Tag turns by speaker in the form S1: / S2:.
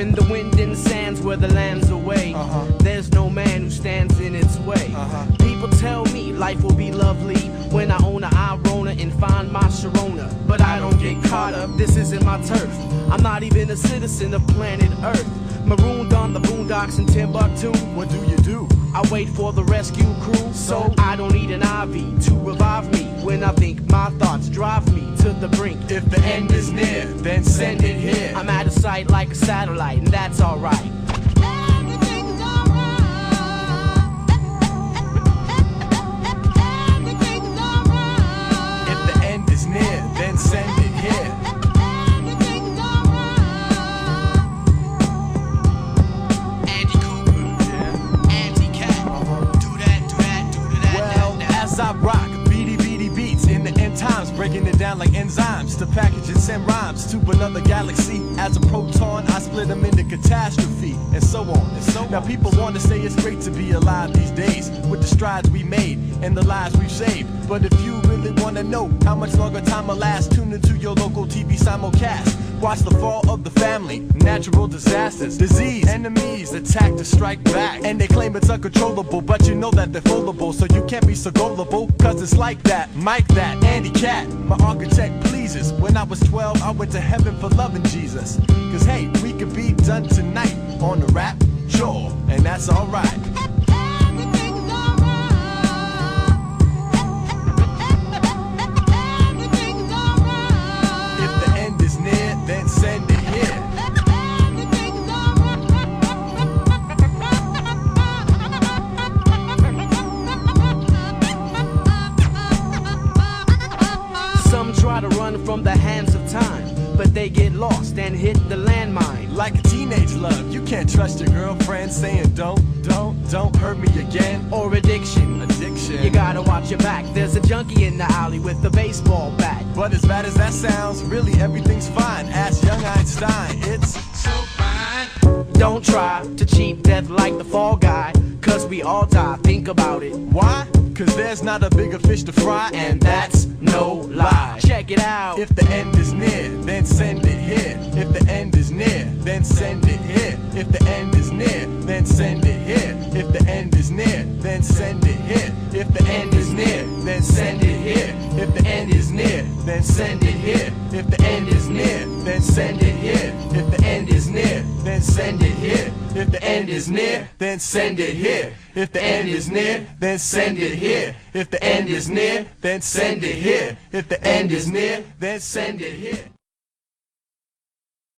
S1: When the wind and sands where the land's away, there's no man who stands in its way. People tell me life will be lovely when I own an Irona and find my Sharona. But I don't get caught up, this isn't my turf. I'm not even a citizen of planet Earth. Marooned on the boondocks in Timbuktu.
S2: What do you do?
S1: I wait for the rescue crew, so I don't need an IV to revive me when I think my thoughts drive me to the brink.
S2: If the end is near, then send it here.
S1: I'm out of sight like a satellite, and that's alright.
S2: If the end is near, then send it here.
S1: Andy Cooper, Andy Cat, do that.
S2: Well, as I rock beady beats in the end times, breaking it down like enzymes to package and send rhymes to another galaxy. As a proton, I split them into catastrophe, and so on and so on. Now people want to say it's great to be alive these days with the strides we made and the lives we've saved. But if you really want to know how much longer time will last, tune into your local TV simulcast. Watch the fall of the family, natural disasters, disease, enemies attack to strike back. And they claim it's uncontrollable, but you know that they're foldable, so you can't be so gullible, cause it's like that. Mike that, Andy Cat, my architect pleases. When I was 12, I went to heaven for loving Jesus. Cause hey, we could be done tonight on the rap, sure, and that's alright. Then send it here.
S1: Some try to run from the hands of time, but they get lost and hit the landmine.
S2: Like a teenage love, you can't trust your girlfriend saying don't hurt me again.
S1: Or addiction, you gotta watch your back. There's a junkie in the alley with a baseball bat.
S2: But as bad as that sounds, really everything's fine. Ask young Einstein, it's so fine.
S1: Don't try to cheat death like the Fall Guy, cause we all die, think about it.
S2: Why? Cause there's not a bigger fish to fry,
S1: And that's no lie. Check it out.
S2: If the end is near, then send it here. If the end is near, then send it here. If the end is near, then send it here. If the end is near, then send it here. If the end is near, then send it here. If the end is near, then send it here. If the end is near, then send it here. If the end is near, then send it here. If the end is near, then send it here. If the end is near, then send it here. If the end is near, then send it here. If the end is near, then send it here.